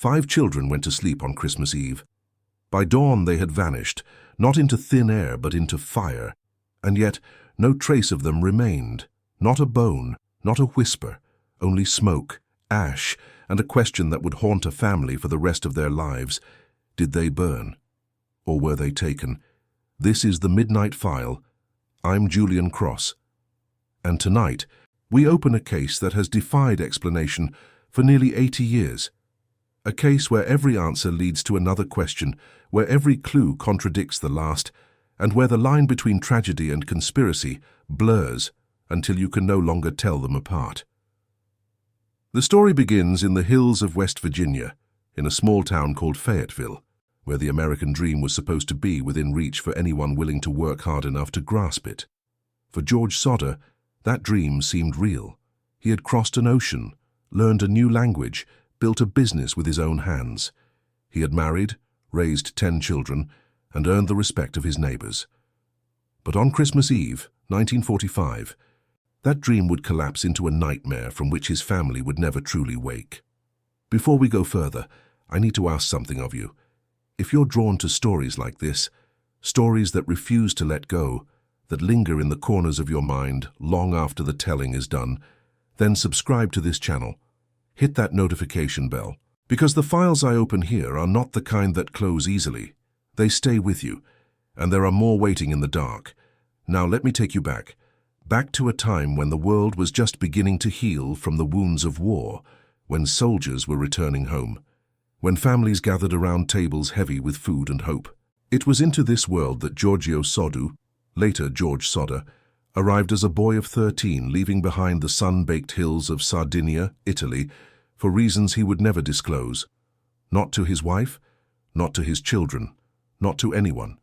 5 children went to sleep on Christmas Eve. By dawn they had vanished, not into thin air but into fire, and yet no trace of them remained. Not a bone, not a whisper, only smoke, ash, and a question that would haunt a family for the rest of their lives. Did they burn? Or were they taken? This is the Midnight File. I'm Julian Cross. And tonight, we open a case that has defied explanation for nearly 80 years. A case where every answer leads to another question, where every clue contradicts the last, and where the line between tragedy and conspiracy blurs until you can no longer tell them apart. The story begins in the hills of West Virginia, in a small town called Fayetteville, where the American dream was supposed to be within reach for anyone willing to work hard enough to grasp it. For George Sodder, that dream seemed real. He had crossed an ocean, learned a new language, built a business with his own hands. He had married, raised 10 children, and earned the respect of his neighbors. But on Christmas Eve, 1945, that dream would collapse into a nightmare from which his family would never truly wake. Before we go further, I need to ask something of you. If you're drawn to stories like this, stories that refuse to let go, that linger in the corners of your mind long after the telling is done, then subscribe to this channel. Hit that notification bell, because the files I open here are not the kind that close easily. They stay with you, and there are more waiting in the dark. Now let me take you back to a time when the world was just beginning to heal from the wounds of war, when soldiers were returning home, when families gathered around tables heavy with food and hope. It was into this world that Giorgio Soddu, later George Sodder, arrived as a boy of 13, leaving behind the sun-baked hills of Sardinia, Italy, for reasons he would never disclose. Not to his wife, not to his children, not to anyone.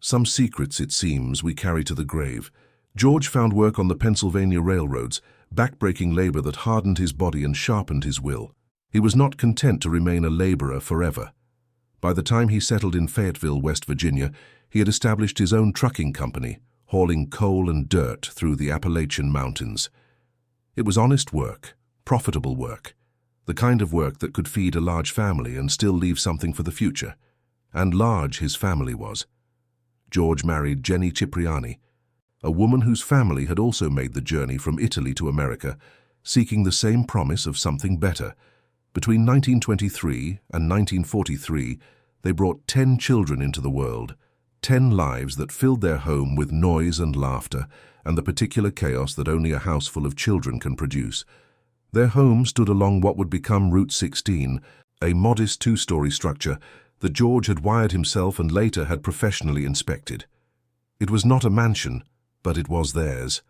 Some secrets, it seems, we carry to the grave. George found work on the Pennsylvania railroads, back-breaking labor that hardened his body and sharpened his will. He was not content to remain a laborer forever. By the time he settled in Fayetteville, West Virginia, he had established his own trucking company, hauling coal and dirt through the Appalachian Mountains. It was honest work, profitable work, the kind of work that could feed a large family and still leave something for the future. And large his family was. George married Jennie Cipriani, a woman whose family had also made the journey from Italy to America, seeking the same promise of something better. Between 1923 and 1943, they brought 10 children into the world, 10 lives that filled their home with noise and laughter and the particular chaos that only a house full of children can produce. Their home stood along what would become Route 16, a modest 2-story structure that George had wired himself and later had professionally inspected. It was not a mansion, but it was theirs,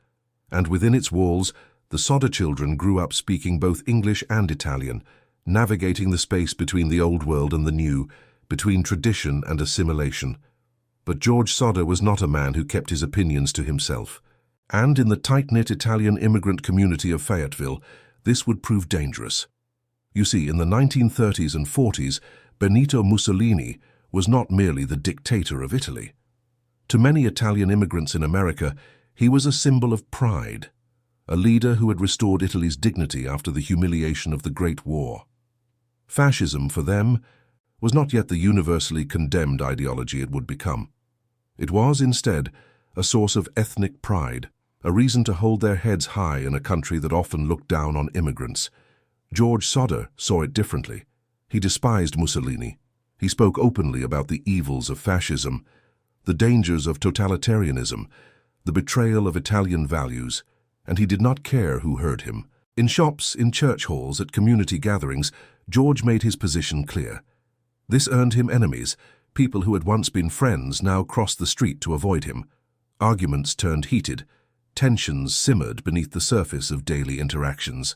and within its walls, the Sodder children grew up speaking both English and Italian, navigating the space between the old world and the new, between tradition and assimilation. But George Sodder was not a man who kept his opinions to himself, and in the tight-knit Italian immigrant community of Fayetteville, this would prove dangerous. You see, in the 1930s and 40s, Benito Mussolini was not merely the dictator of Italy. To many Italian immigrants in America, he was a symbol of pride, a leader who had restored Italy's dignity after the humiliation of the Great War. Fascism, for them, was not yet the universally condemned ideology it would become. It was, instead, a source of ethnic pride, a reason to hold their heads high in a country that often looked down on immigrants. George Sodder saw it differently. He despised Mussolini. He spoke openly about the evils of fascism, the dangers of totalitarianism, the betrayal of Italian values, and he did not care who heard him. In shops, in church halls, at community gatherings, George made his position clear. This earned him enemies. People who had once been friends now crossed the street to avoid him. Arguments turned heated. Tensions simmered beneath the surface of daily interactions.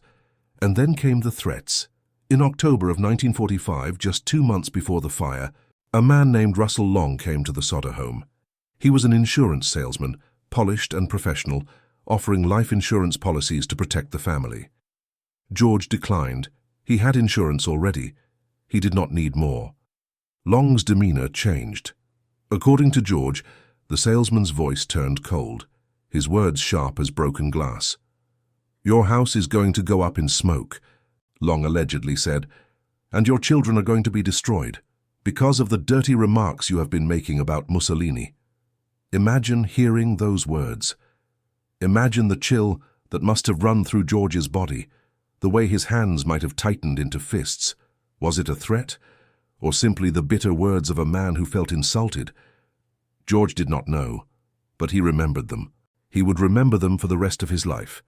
And then came the threats. In October of 1945, just 2 months before the fire, a man named Russell Long came to the Sodder home. He was an insurance salesman, polished and professional, offering life insurance policies to protect the family. George declined. He had insurance already. He did not need more. Long's demeanor changed. According to George, the salesman's voice turned cold, his words sharp as broken glass. "Your house is going to go up in smoke," Long allegedly said. And your children are going to be destroyed because of the dirty remarks you have been making about Mussolini. Imagine hearing those words. Imagine the chill that must have run through George's body, the way his hands might have tightened into fists. Was it a threat, or simply the bitter words of a man who felt insulted? George did not know, but he remembered them. He would remember them for the rest of his life.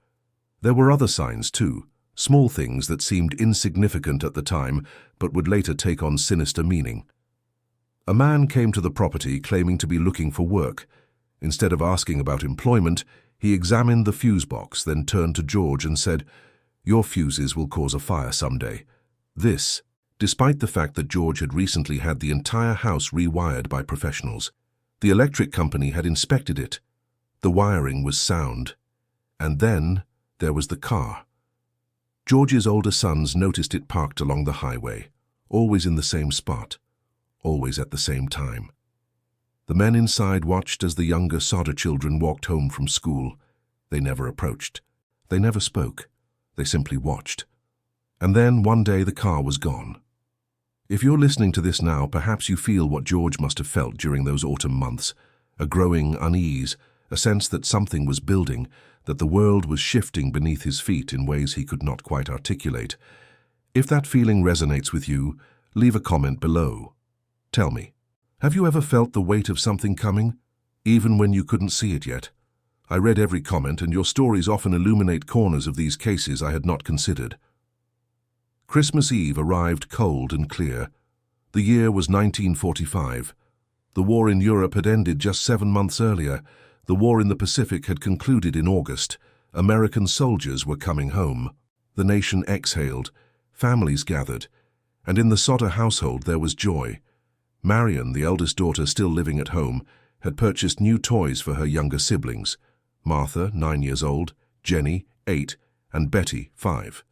There were other signs too, small things that seemed insignificant at the time but would later take on sinister meaning. A man came to the property claiming to be looking for work. Instead of asking about employment, he examined the fuse box, then turned to George and said, "Your fuses will cause a fire someday." This, despite the fact that George had recently had the entire house rewired by professionals. The electric company had inspected it. The wiring was sound. And then there was the car. George's older sons noticed it parked along the highway, always in the same spot, always at the same time. The men inside watched as the younger Sodder children walked home from school. They never approached. They never spoke. They simply watched. And then one day the car was gone. If you're listening to this now, perhaps you feel what George must have felt during those autumn months, a growing unease, a sense that something was building, that the world was shifting beneath his feet in ways he could not quite articulate. If that feeling resonates with you, leave a comment below. Tell me, have you ever felt the weight of something coming, even when you couldn't see it yet? I read every comment, and your stories often illuminate corners of these cases I had not considered. Christmas Eve arrived cold and clear. The year was 1945. The war in Europe had ended just 7 months earlier. The war in the Pacific had concluded in August. American soldiers were coming home. The nation exhaled. Families gathered. And in the Sodder household there was joy. Marion, the eldest daughter still living at home, had purchased new toys for her younger siblings. Martha, 9 years old, Jennie, 8, and Betty, 5.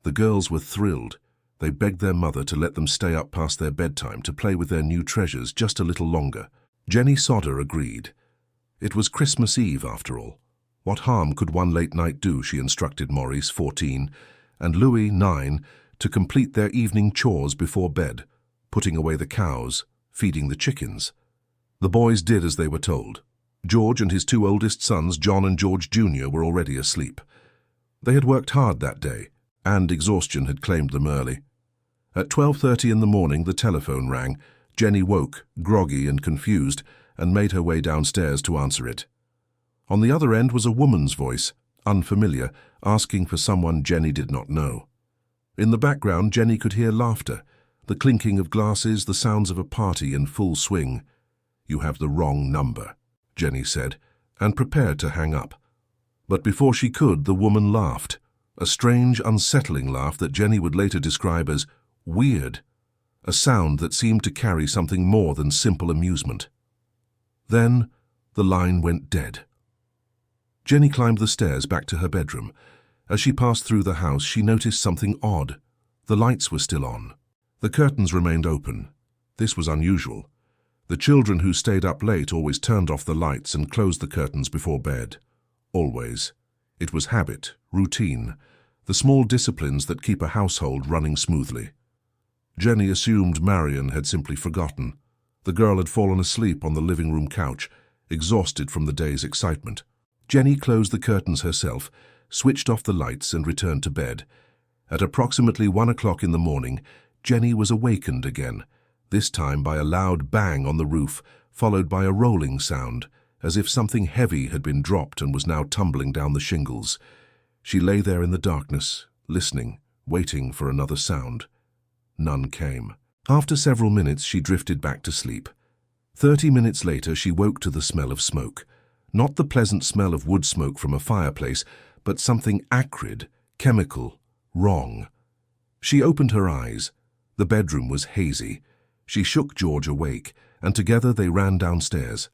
The girls were thrilled. They begged their mother to let them stay up past their bedtime to play with their new treasures just a little longer. Jennie Sodder agreed. It was Christmas Eve, after all. What harm could one late night do, she instructed Maurice, 14, and Louis, 9, to complete their evening chores before bed, putting away the cows, feeding the chickens. The boys did as they were told. George and his 2 oldest sons, John and George Jr., were already asleep. They had worked hard that day, and exhaustion had claimed them early. At 12:30 in the morning, the telephone rang. Jennie woke, groggy and confused, and made her way downstairs to answer it. On the other end was a woman's voice, unfamiliar, asking for someone Jennie did not know. In the background, Jennie could hear laughter, the clinking of glasses, the sounds of a party in full swing. "You have the wrong number," Jennie said, and prepared to hang up. But before she could, the woman laughed, a strange, unsettling laugh that Jennie would later describe as weird, a sound that seemed to carry something more than simple amusement. Then the line went dead. Jennie climbed the stairs back to her bedroom. As she passed through the house, she noticed something odd. The lights were still on. The curtains remained open. This was unusual. The children who stayed up late always turned off the lights and closed the curtains before bed. Always. It was habit, routine, the small disciplines that keep a household running smoothly. Jennie assumed Marion had simply forgotten. The girl had fallen asleep on the living room couch, exhausted from the day's excitement. Jennie closed the curtains herself, switched off the lights, and returned to bed. At approximately 1 o'clock in the morning, Jennie was awakened again, this time by a loud bang on the roof, followed by a rolling sound, as if something heavy had been dropped and was now tumbling down the shingles. She lay there in the darkness, listening, waiting for another sound. None came. After several minutes, she drifted back to sleep. 30 minutes later, she woke to the smell of smoke. Not the pleasant smell of wood smoke from a fireplace, but something acrid, chemical, wrong. She opened her eyes. The bedroom was hazy. She shook George awake, and together they ran downstairs.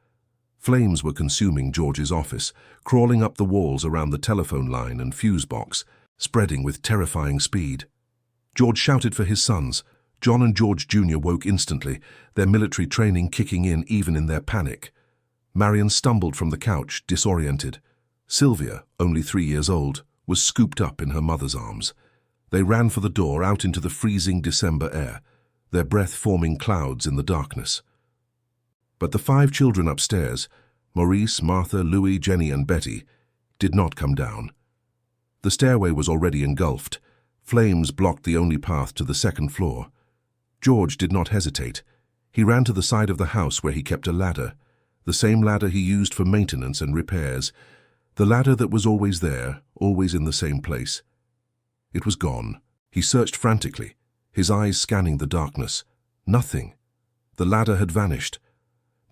Flames were consuming George's office, crawling up the walls around the telephone line and fuse box, spreading with terrifying speed. George shouted for his sons. John and George Jr. woke instantly, their military training kicking in even in their panic. Marion stumbled from the couch, disoriented. Sylvia, only 3 years old, was scooped up in her mother's arms. They ran for the door out into the freezing December air, their breath forming clouds in the darkness. But the 5 children upstairs, Maurice, Martha, Louis, Jennie, and Betty, did not come down. The stairway was already engulfed. Flames blocked the only path to the 2nd floor. George did not hesitate. He ran to the side of the house where he kept a ladder, the same ladder he used for maintenance and repairs, the ladder that was always there, always in the same place. It was gone. He searched frantically, his eyes scanning the darkness. Nothing. The ladder had vanished.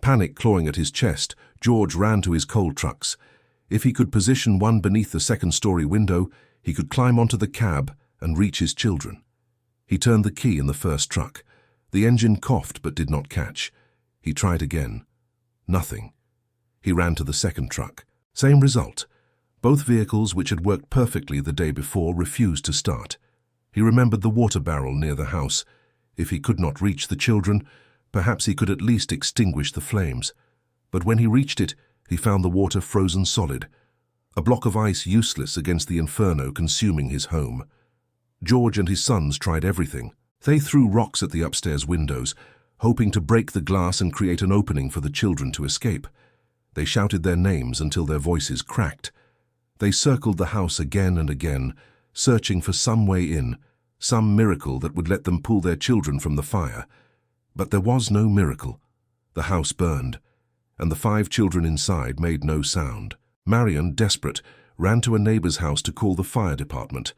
Panic clawing at his chest, George ran to his coal trucks. If he could position one beneath the 2nd-story window, he could climb onto the cab and reach his children. He turned the key in the first truck. The engine coughed but did not catch. He tried again. Nothing. He ran to the 2nd truck. Same result. Both vehicles, which had worked perfectly the day before, refused to start. He remembered the water barrel near the house. If he could not reach the children, perhaps he could at least extinguish the flames. But when he reached it, he found the water frozen solid, a block of ice useless against the inferno consuming his home. George and his sons tried everything. They threw rocks at the upstairs windows, hoping to break the glass and create an opening for the children to escape. They shouted their names until their voices cracked. They circled the house again and again, searching for some way in, some miracle that would let them pull their children from the fire. But there was no miracle. The house burned, and the 5 children inside made no sound. Marion, desperate, ran to a neighbor's house to call the fire department.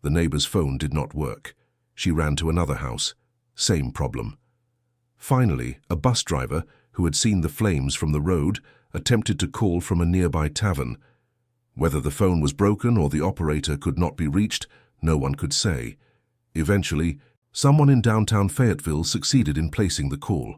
The neighbor's phone did not work. She ran to another house. Same problem. Finally, a bus driver, who had seen the flames from the road, attempted to call from a nearby tavern. Whether the phone was broken or the operator could not be reached, no one could say. Eventually, someone in downtown Fayetteville succeeded in placing the call.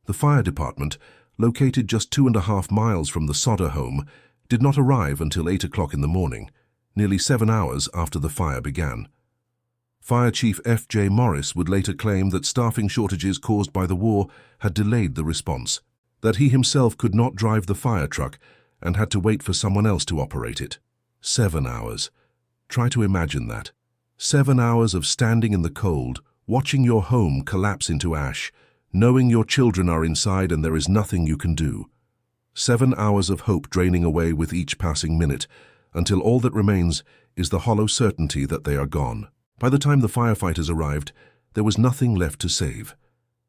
The fire department, located just 2.5 miles from the Sodder home, did not arrive until 8 o'clock in the morning, nearly 7 hours after the fire began. Fire Chief F.J. Maurice would later claim that staffing shortages caused by the war had delayed the response, that he himself could not drive the fire truck and had to wait for someone else to operate it. 7 hours. Try to imagine that. 7 hours of standing in the cold, watching your home collapse into ash, knowing your children are inside and there is nothing you can do. 7 hours of hope draining away with each passing minute, until all that remains is the hollow certainty that they are gone. By the time the firefighters arrived, there was nothing left to save.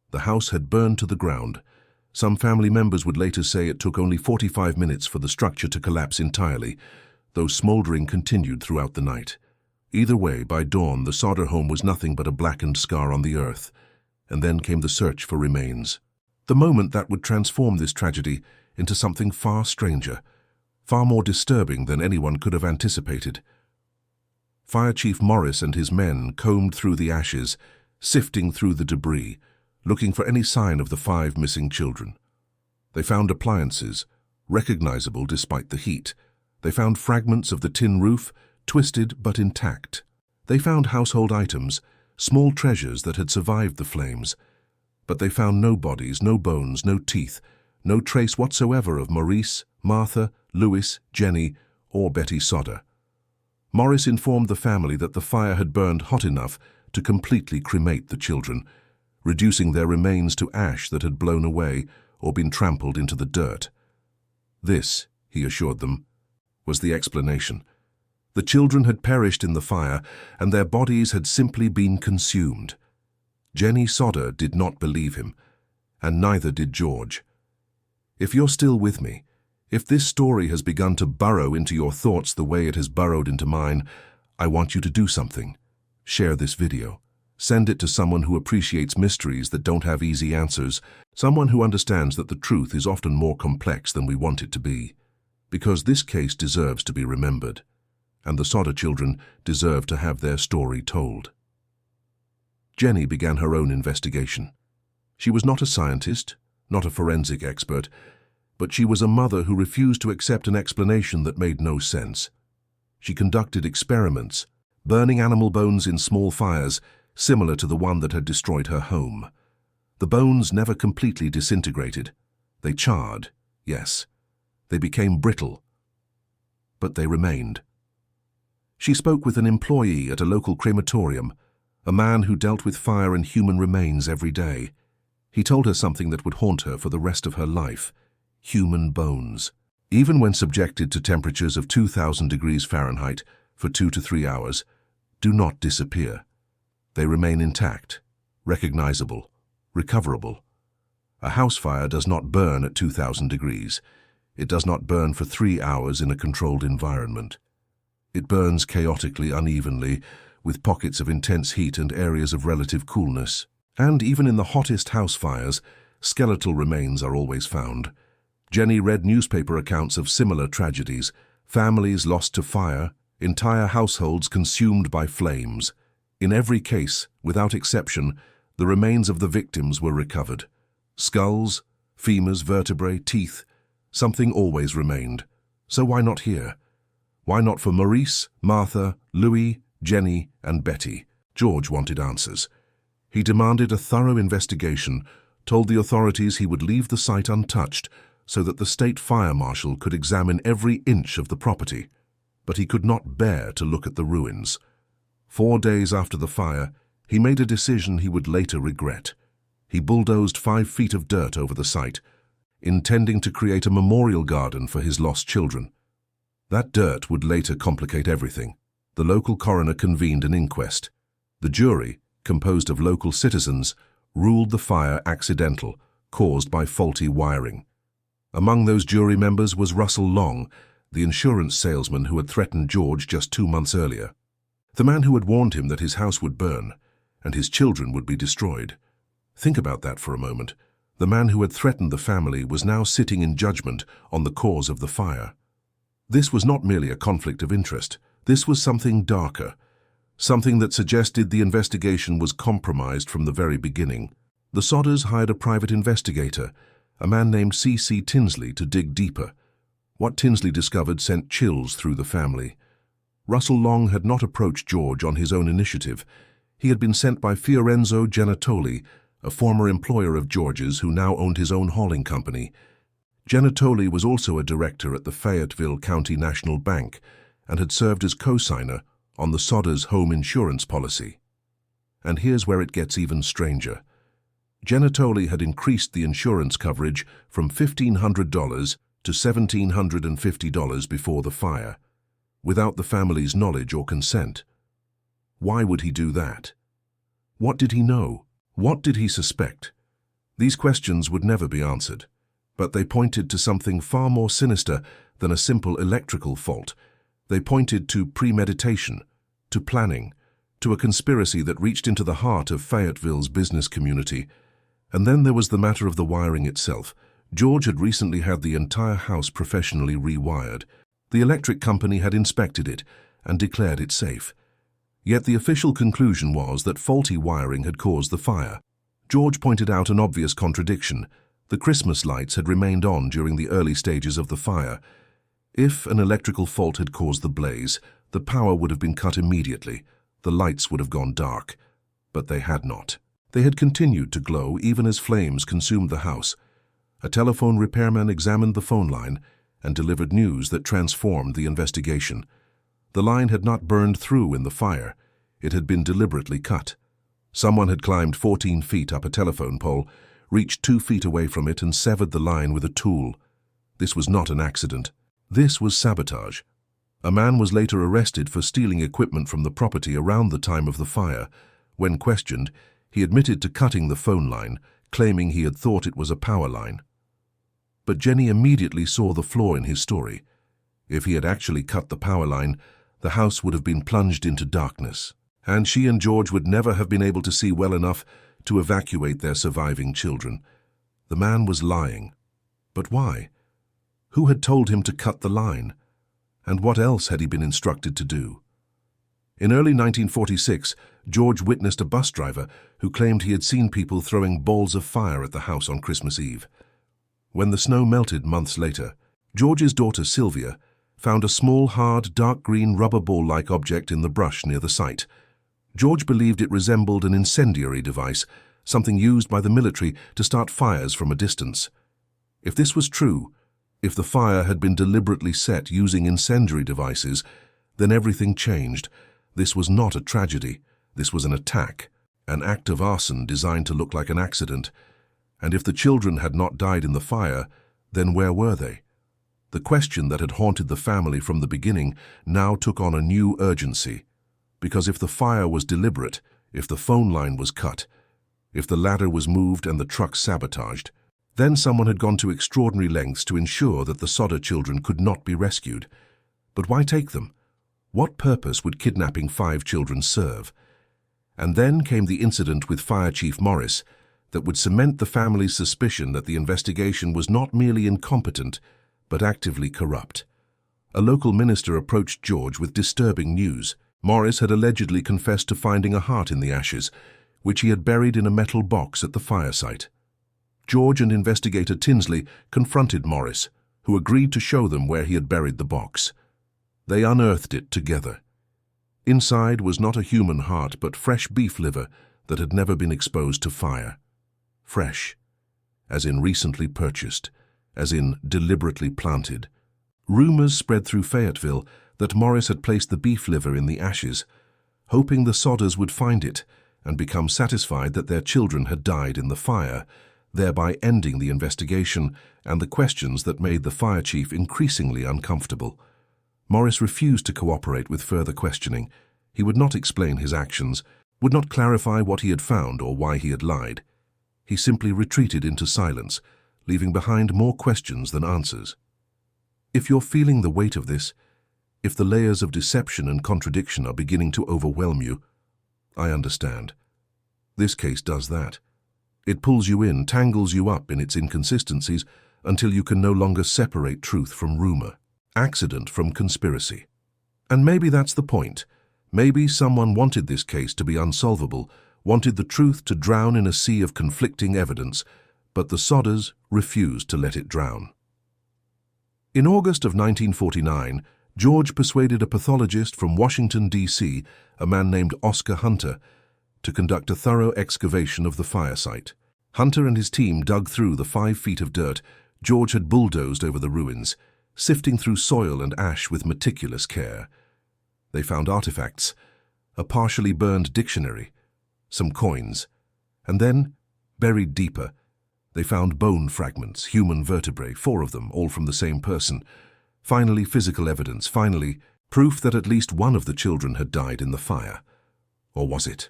The house had burned to the ground. Some family members would later say it took only 45 minutes for the structure to collapse entirely, though smoldering continued throughout the night. Either way, by dawn, the Sodder home was nothing but a blackened scar on the earth. And then came the search for remains. The moment that would transform this tragedy into something far stranger, far more disturbing than anyone could have anticipated. Fire Chief Maurice and his men combed through the ashes, sifting through the debris, looking for any sign of the 5 missing children. They found appliances, recognizable despite the heat. They found fragments of the tin roof, twisted but intact. They found household items, small treasures that had survived the flames. But they found no bodies, no bones, no teeth, no trace whatsoever of Maurice, Martha, Louis, Jennie, or Betty Sodder. Maurice informed the family that the fire had burned hot enough to completely cremate the children, reducing their remains to ash that had blown away or been trampled into the dirt. This, he assured them, was the explanation. The children had perished in the fire, and their bodies had simply been consumed. Jennie Sodder did not believe him, and neither did George. If you're still with me, if this story has begun to burrow into your thoughts the way it has burrowed into mine, I want you to do something. Share this video. Send it to someone who appreciates mysteries that don't have easy answers, someone who understands that the truth is often more complex than we want it to be. Because this case deserves to be remembered, and the Sodder children deserve to have their story told. Jennie began her own investigation. She was not a scientist, not a forensic expert, but she was a mother who refused to accept an explanation that made no sense. She conducted experiments, burning animal bones in small fires, similar to the one that had destroyed her home. The bones never completely disintegrated. They charred, yes. They became brittle. But they remained. She spoke with an employee at a local crematorium, a man who dealt with fire and human remains every day. He told her something that would haunt her for the rest of her life: human bones. Even when subjected to temperatures of 2,000 degrees Fahrenheit for 2 to 3 hours, do not disappear. They remain intact, recognizable, recoverable. A house fire does not burn at 2,000 degrees. It does not burn for 3 hours in a controlled environment. It burns chaotically, unevenly, with pockets of intense heat and areas of relative coolness. And even in the hottest house fires, skeletal remains are always found. Jennie read newspaper accounts of similar tragedies: families lost to fire, entire households consumed by flames. In every case, without exception, the remains of the victims were recovered. Skulls, femurs, vertebrae, teeth, something always remained. So why not here? Why not for Maurice, Martha, Louis, Jennie, and Betty? George wanted answers. He demanded a thorough investigation, told the authorities he would leave the site untouched so that the state fire marshal could examine every inch of the property. But he could not bear to look at the ruins. 4 days after the fire, he made a decision he would later regret. He bulldozed 5 feet of dirt over the site, intending to create a memorial garden for his lost children. That dirt would later complicate everything. The local coroner convened an inquest. The jury, composed of local citizens, ruled the fire accidental, caused by faulty wiring. Among those jury members was Russell Long, the insurance salesman who had threatened George just 2 months earlier. The man who had warned him that his house would burn and his children would be destroyed. Think about that for a moment. The man who had threatened the family was now sitting in judgment on the cause of the fire. This was not merely a conflict of interest. This was something darker, something that suggested the investigation was compromised from the very beginning. The Sodders hired a private investigator, a man named C.C. Tinsley, to dig deeper. What Tinsley discovered sent chills through the family. Russell Long had not approached George on his own initiative. He had been sent by Fiorenzo Genitoli, a former employer of George's who now owned his own hauling company. Genitoli was also a director at the Fayetteville County National Bank and had served as co-signer on the Sodders' home insurance policy. And here's where it gets even stranger. Genitoli had increased the insurance coverage from $1,500 to $1,750 before the fire, without the family's knowledge or consent. Why would he do that? What did he know? What did he suspect? These questions would never be answered, but they pointed to something far more sinister than a simple electrical fault. They pointed to premeditation, to planning, to a conspiracy that reached into the heart of Fayetteville's business community. And then there was the matter of the wiring itself. George had recently had the entire house professionally rewired. The electric company had inspected it and declared it safe. Yet the official conclusion was that faulty wiring had caused the fire. George pointed out an obvious contradiction. The Christmas lights had remained on during the early stages of the fire. If an electrical fault had caused the blaze, the power would have been cut immediately. The lights would have gone dark. But they had not. They had continued to glow even as flames consumed the house. A telephone repairman examined the phone line and delivered news that transformed the investigation. The line had not burned through in the fire. It had been deliberately cut. Someone had climbed 14 feet up a telephone pole, reached 2 feet away from it, and severed the line with a tool. This was not an accident. This was sabotage. A man was later arrested for stealing equipment from the property around the time of the fire. When questioned, he admitted to cutting the phone line, claiming he had thought it was a power line. But Jennie immediately saw the flaw in his story. If he had actually cut the power line, the house would have been plunged into darkness, and she and George would never have been able to see well enough to evacuate their surviving children. The man was lying. But why? Who had told him to cut the line? And what else had he been instructed to do? In early 1946, George witnessed a bus driver who claimed he had seen people throwing balls of fire at the house on Christmas Eve. When the snow melted months later, George's daughter Sylvia found a small, hard, dark green rubber ball-like object in the brush near the site. George believed it resembled an incendiary device, something used by the military to start fires from a distance. If this was true, if the fire had been deliberately set using incendiary devices, Then everything changed. This was not a tragedy. This was an attack, an act of arson designed to look like an accident. And if the children had not died in the fire, then where were they? The question that had haunted the family from the beginning now took on a new urgency. Because if the fire was deliberate, if the phone line was cut, if the ladder was moved and the truck sabotaged, then someone had gone to extraordinary lengths to ensure that the Sodder children could not be rescued. But why take them? What purpose would kidnapping 5 children serve? And then came the incident with Fire Chief Maurice that would cement the family's suspicion that the investigation was not merely incompetent, but actively corrupt. A local minister approached George with disturbing news. Maurice had allegedly confessed to finding a heart in the ashes, which he had buried in a metal box at the fire site. George and investigator Tinsley confronted Maurice, who agreed to show them where he had buried the box. They unearthed it together. Inside was not a human heart, but fresh beef liver that had never been exposed to fire. Fresh, as in recently purchased, as in deliberately planted. Rumors spread through Fayetteville that Maurice had placed the beef liver in the ashes, hoping the Sodders would find it and become satisfied that their children had died in the fire, thereby ending the investigation and the questions that made the fire chief increasingly uncomfortable. Maurice refused to cooperate with further questioning. He would not explain his actions, would not clarify what he had found or why he had lied. He simply retreated into silence, leaving behind more questions than answers. If you're feeling the weight of this, if the layers of deception and contradiction are beginning to overwhelm you, I understand. This case does that. It pulls you in, tangles you up in its inconsistencies until you can no longer separate truth from rumor, accident from conspiracy. And maybe that's the point. Maybe someone wanted this case to be unsolvable, wanted the truth to drown in a sea of conflicting evidence, but the Sodders refused to let it drown. In August of 1949, George persuaded a pathologist from Washington, D.C., a man named Oscar Hunter, to conduct a thorough excavation of the fire site. Hunter and his team dug through the 5 feet of dirt George had bulldozed over the ruins, sifting through soil and ash with meticulous care. They found artifacts, a partially burned dictionary, some coins, and then, buried deeper, they found bone fragments, human vertebrae, 4 of them, all from the same person. Finally, physical evidence, finally, proof that at least one of the children had died in the fire. Or was it?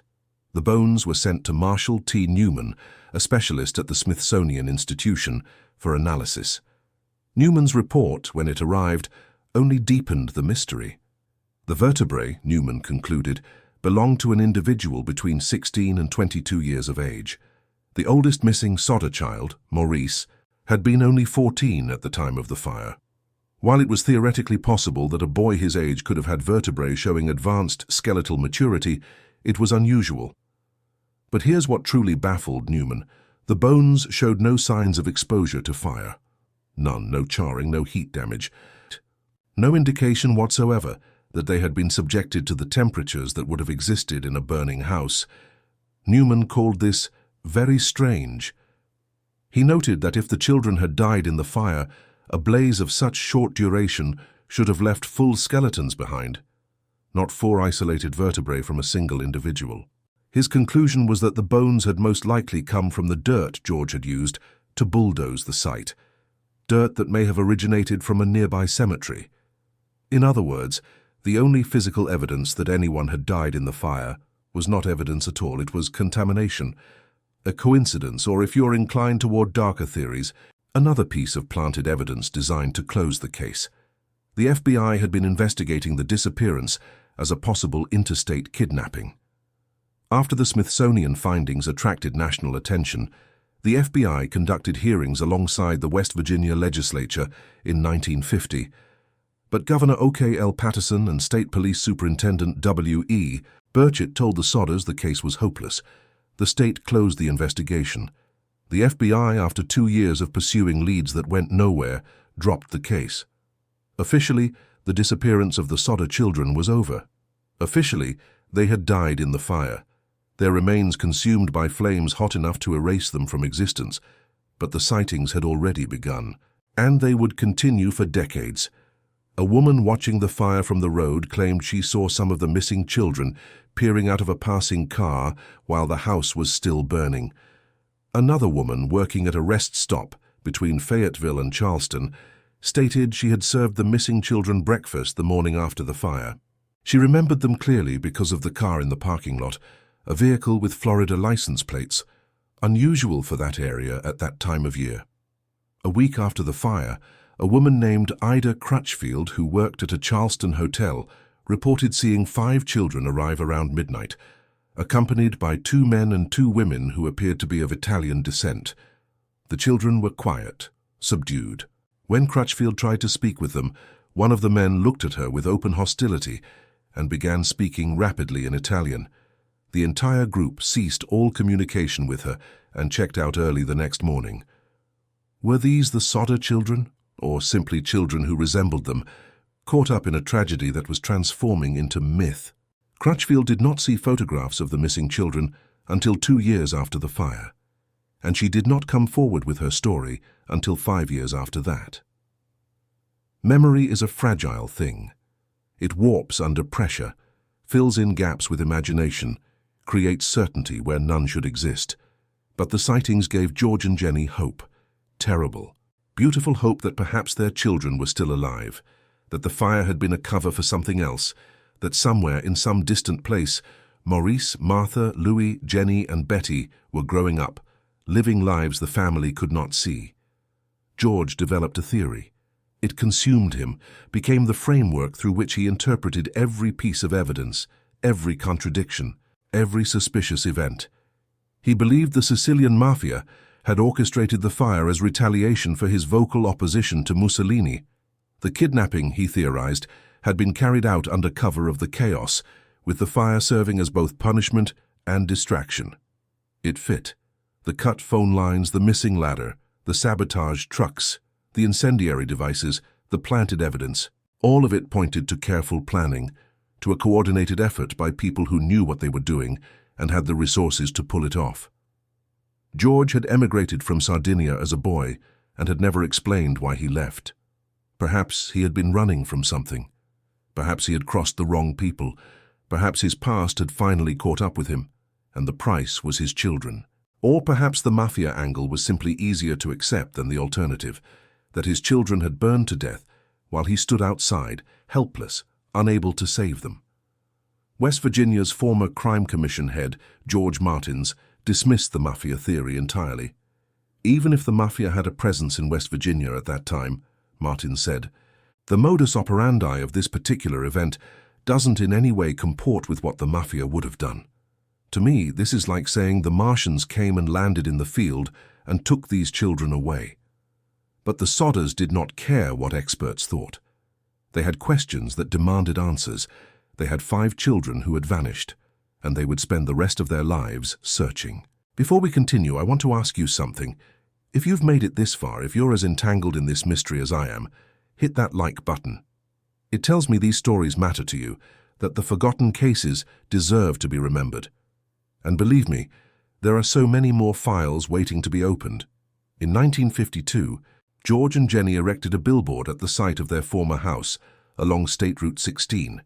The bones were sent to Marshall T. Newman, a specialist at the Smithsonian Institution, for analysis. Newman's report, when it arrived, only deepened the mystery. The vertebrae, Newman concluded, belonged to an individual between 16 and 22 years of age. The oldest missing Sodder child, Maurice, had been only 14 at the time of the fire. While it was theoretically possible that a boy his age could have had vertebrae showing advanced skeletal maturity, it was unusual. But here's what truly baffled Newman. The bones showed no signs of exposure to fire. None, no charring, no heat damage. No indication whatsoever that they had been subjected to the temperatures that would have existed in a burning house. Newman called this very strange. He noted that if the children had died in the fire, a blaze of such short duration should have left full skeletons behind, not 4 isolated vertebrae from a single individual. His conclusion was that the bones had most likely come from the dirt George had used to bulldoze the site, dirt that may have originated from a nearby cemetery. In other words, the only physical evidence that anyone had died in the fire was not evidence at all, it was contamination. A coincidence, or if you're inclined toward darker theories, another piece of planted evidence designed to close the case. The FBI had been investigating the disappearance as a possible interstate kidnapping. After the Smithsonian findings attracted national attention, the FBI conducted hearings alongside the West Virginia legislature in 1950. But Governor O.K.L. Patterson and State Police Superintendent W.E. Burchett told the Sodders the case was hopeless. The state closed the investigation. The FBI, after 2 years of pursuing leads that went nowhere, dropped the case. Officially, the disappearance of the Sodder children was over. Officially, they had died in the fire, their remains consumed by flames hot enough to erase them from existence. But the sightings had already begun, and they would continue for decades. A woman watching the fire from the road claimed she saw some of the missing children peering out of a passing car while the house was still burning. Another woman working at a rest stop between Fayetteville and Charleston stated she had served the missing children breakfast the morning after the fire. She remembered them clearly because of the car in the parking lot, a vehicle with Florida license plates, unusual for that area at that time of year. A week after the fire, a woman named Ida Crutchfield, who worked at a Charleston hotel, reported seeing 5 children arrive around midnight, accompanied by 2 men and 2 women who appeared to be of Italian descent. The children were quiet, subdued. When Crutchfield tried to speak with them, one of the men looked at her with open hostility and began speaking rapidly in Italian. The entire group ceased all communication with her and checked out early the next morning. Were these the Sodder children, or simply children who resembled them, caught up in a tragedy that was transforming into myth? Crutchfield did not see photographs of the missing children until 2 years after the fire, and she did not come forward with her story until 5 years after that. Memory is a fragile thing. It warps under pressure, fills in gaps with imagination, creates certainty where none should exist. But the sightings gave George and Jennie hope. Terrible, beautiful hope that perhaps their children were still alive, that the fire had been a cover for something else, that somewhere in some distant place, Maurice, Martha, Louis, Jennie, and Betty were growing up, living lives the family could not see. George developed a theory. It consumed him, became the framework through which he interpreted every piece of evidence, every contradiction, every suspicious event. He believed the Sicilian mafia had orchestrated the fire as retaliation for his vocal opposition to Mussolini. The kidnapping, he theorized, had been carried out under cover of the chaos, with the fire serving as both punishment and distraction. It fit. The cut phone lines, the missing ladder, the sabotaged trucks, the incendiary devices, the planted evidence, all of it pointed to careful planning, to a coordinated effort by people who knew what they were doing and had the resources to pull it off. George had emigrated from Sardinia as a boy and had never explained why he left. Perhaps he had been running from something. Perhaps he had crossed the wrong people. Perhaps his past had finally caught up with him, and the price was his children. Or perhaps the mafia angle was simply easier to accept than the alternative, that his children had burned to death while he stood outside, helpless, unable to save them. West Virginia's former crime commission head, George Martins, dismissed the mafia theory entirely. Even if the mafia had a presence in West Virginia at that time, Martins said, the modus operandi of this particular event doesn't in any way comport with what the mafia would have done. To me, this is like saying the Martians came and landed in the field and took these children away. But the Sodders did not care what experts thought. They had questions that demanded answers. They had 5 children who had vanished, and they would spend the rest of their lives searching. Before we continue, I want to ask you something. If you've made it this far, if you're as entangled in this mystery as I am, hit that like button. It tells me these stories matter to you, that the forgotten cases deserve to be remembered. And believe me, there are so many more files waiting to be opened. In 1952, George and Jennie erected a billboard at the site of their former house, along State Route 16.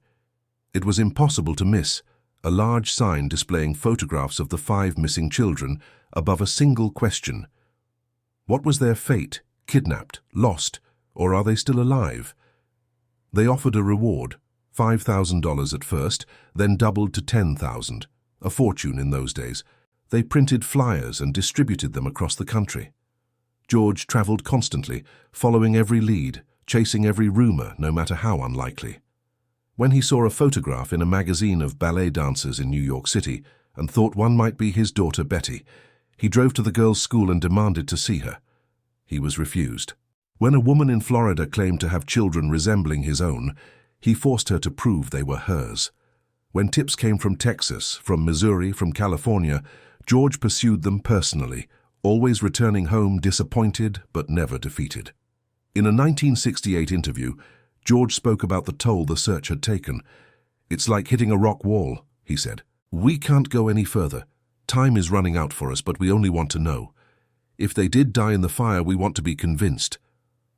It was impossible to miss, a large sign displaying photographs of the 5 missing children above a single question. What was their fate? Kidnapped, lost, or are they still alive? They offered a reward, $5,000 at first, then doubled to $10,000, a fortune in those days. They printed flyers and distributed them across the country. George traveled constantly, following every lead, chasing every rumor, no matter how unlikely. When he saw a photograph in a magazine of ballet dancers in New York City and thought one might be his daughter Betty, he drove to the girls' school and demanded to see her. He was refused. When a woman in Florida claimed to have children resembling his own, he forced her to prove they were hers. When tips came from Texas, from Missouri, from California, George pursued them personally, always returning home disappointed but never defeated. In a 1968 interview, George spoke about the toll the search had taken. "It's like hitting a rock wall," he said. "We can't go any further. Time is running out for us, but we only want to know. If they did die in the fire, we want to be convinced.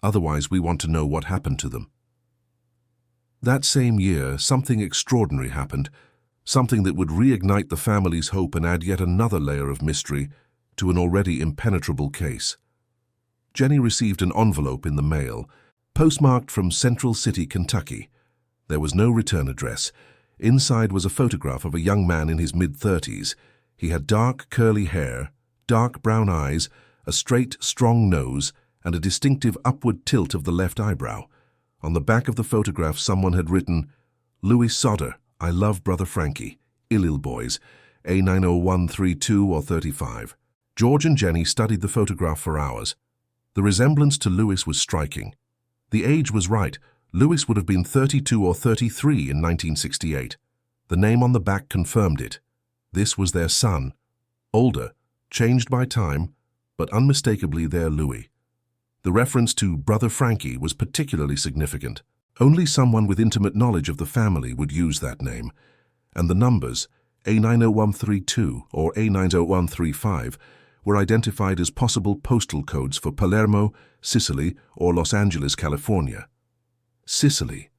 Otherwise, we want to know what happened to them." That same year, something extraordinary happened, something that would reignite the family's hope and add yet another layer of mystery to an already impenetrable case. Jennie received an envelope in the mail, postmarked from Central City, Kentucky. There was no return address. Inside was a photograph of a young man in his mid-30s. He had dark, curly hair, dark brown eyes, a straight, strong nose, and a distinctive upward tilt of the left eyebrow. On the back of the photograph, someone had written, "Louis Sodder, I love Brother Frankie, Illil Boys, A90132 or 35. George and Jennie studied the photograph for hours. The resemblance to Louis was striking. The age was right. Louis would have been 32 or 33 in 1968. The name on the back confirmed it. This was their son. Older, changed by time, but unmistakably their Louis. The reference to Brother Frankie was particularly significant. Only someone with intimate knowledge of the family would use that name. And the numbers, A90132 or A90135, were identified as possible postal codes for Palermo, Sicily, or Los Angeles, California. Sicily,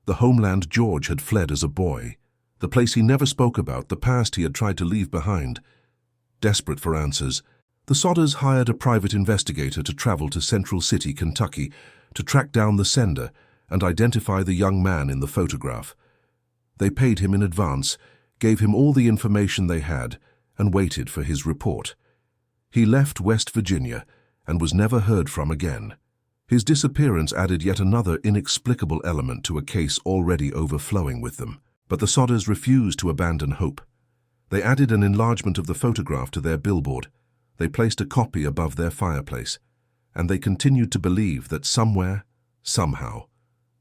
the homeland George had fled as a boy, the place he never spoke about, the past he had tried to leave behind. Desperate for answers, the Sodders hired a private investigator to travel to Central City, Kentucky, to track down the sender and identify the young man in the photograph. They paid him in advance, gave him all the information they had, and waited for his report. He left West Virginia and was never heard from again. His disappearance added yet another inexplicable element to a case already overflowing with them. But the Sodders refused to abandon hope. They added an enlargement of the photograph to their billboard. They placed a copy above their fireplace, and they continued to believe that somewhere, somehow,